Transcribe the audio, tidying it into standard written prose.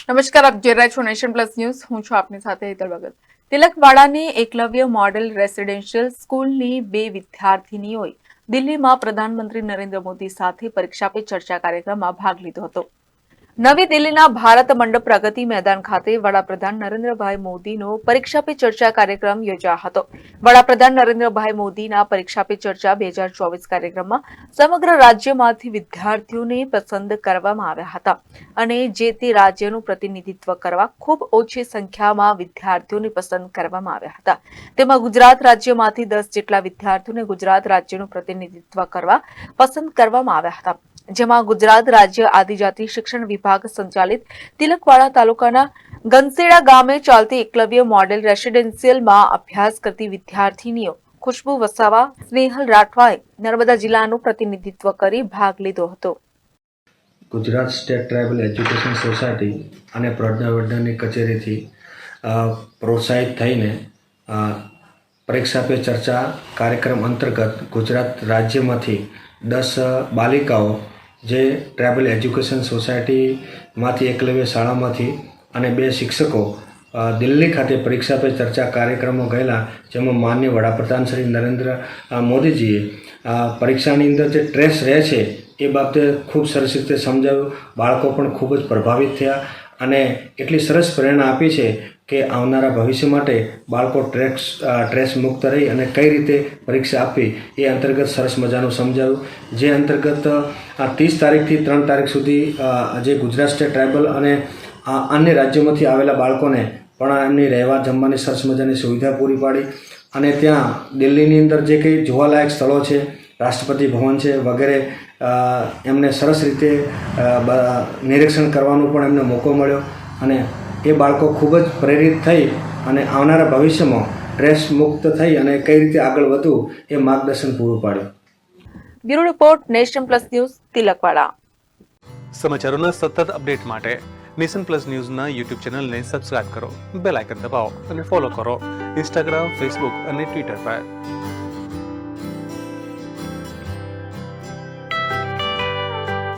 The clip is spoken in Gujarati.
નમસ્કાર, આપ જોઈ રહ્યા છો નેશન પ્લસ ન્યૂઝ. હું છું આપની સાથે હેતલ ભગત. તિલકવાડાની એકલવ્ય મોડેલ રેસિડેન્શિયલ સ્કૂલની 2 વિદ્યાર્થીનીઓએ દિલ્હીમાં પ્રધાનમંત્રી નરેન્દ્ર મોદી સાથે પરીક્ષા પે ચર્ચા કાર્યક્રમમાં ભાગ લીધો હતો. નવી દિલ્હીના ભારત મંડપ પ્રગતિ મેદાન ખાતે વડાપ્રધાન નરેન્દ્રભાઈ મોદીનો પરીક્ષા પે ચર્ચા કાર્યક્રમ યોજાયો હતો. વડાપ્રધાન નરેન્દ્રભાઈ મોદીના પરીક્ષા પે ચર્ચા 2024 કાર્યક્રમમાં સમગ્ર રાજ્યમાંથી વિદ્યાર્થીઓને પસંદ કરવામાં આવ્યા હતા અને જે તે રાજ્યનું પ્રતિનિધિત્વ કરવા ખૂબ ઓછી સંખ્યામાં વિદ્યાર્થીઓને પસંદ કરવામાં આવ્યા હતા. તેમાં ગુજરાત રાજ્યમાંથી 10 જેટલા વિદ્યાર્થીઓને ગુજરાત રાજ્યનું પ્રતિનિધિત્વ કરવા પસંદ કરવામાં આવ્યા હતા. જેમાં ગુજરાત રાજ્ય આદિજાતિ શિક્ષણ વિભાગ સંચાલિત તિલકવાડા તાલુકાના ગનસેડા ગામે ચાલતી એકલવ્ય મોડેલ રેસિડેન્શિયલમાં અભ્યાસ કરતી વિદ્યાર્થીનીઓ ખુશ્બુ વસાવા, સ્નેહલ રાઠવાએ નર્મદા જિલ્લાનું પ્રતિનિધિત્વ કરી ભાગ લીધો હતો. Gujarat state tribal education society અને પ્રજ્ઞાવર્ધનની કચેરીથી પ્રોત્સાહિત થઈને પરીક્ષા પે ચર્ચા કાર્યક્રમ અંતર્ગત ગુજરાત રાજ્યમાંથી 10 બાલિકાઓ જે ટ્રાઇબલ એજ્યુકેશન સોસાયટીમાંથી એકલવ્ય શાળામાંથી અને 2 શિક્ષકો દિલ્હી ખાતે પરીક્ષા પે ચર્ચા કાર્યક્રમમાં ગયેલા, જેમાં માનનીય વડાપ્રધાન શ્રી નરેન્દ્ર મોદીજીએ પરીક્ષાની અંદર જે સ્ટ્રેસ રહે છે એ બાબતે ખૂબ સરસ રીતે સમજાવ્યું. બાળકો પણ ખૂબ જ પ્રભાવિત થયા અને એટલી સરસ પ્રેરણા આપી છે કે આવનારા ભવિષ્ય માટે બાળકો સ્ટ્રેસ મુક્ત રહી અને કઈ રીતે પરીક્ષા આપવી એ અંતર્ગત સરસ મજાનું સમજાવ્યું. જે અંતર્ગત 30 તારીખથી 3 તારીખ સુધી જે ગુજરાત સ્ટેટ ટ્રાઇબલ અને અન્ય રાજ્યોમાંથી આવેલા બાળકોને પણ એમની રહેવા જમવાની સરસ મજાની સુવિધા પૂરી પાડી અને ત્યાં દિલ્હીની અંદર જે કંઈ જોવાલાયક સ્થળો છે, રાષ્ટ્રપતિ ભવન છે વગેરે, એમને સરસ રીતે નિરીક્ષણ કરવાનો પણ એમને મોકો મળ્યો અને એ બાળકો ખૂબ જ પ્રેરિત થઈ અને આવનારા ભવિષ્યમાં સ્ટ્રેસ મુક્ત થઈ અને કઈ રીતે આગળ વધવું એ માર્ગદર્શન પૂરું પાડ્યું. Bureau report, nation plus news, Tilakwada. સમાચારોના સતત અપડેટ માટે નેશન પ્લસ ન્યૂઝના યુટ્યુબ ચેનલને સબસ્ક્રાઇબ કરો, બેલ આઇકન દબાવો અને ફોલો કરો ઇન્સ્ટાગ્રામ, ફેસબુક અને ટ્વિટર પર.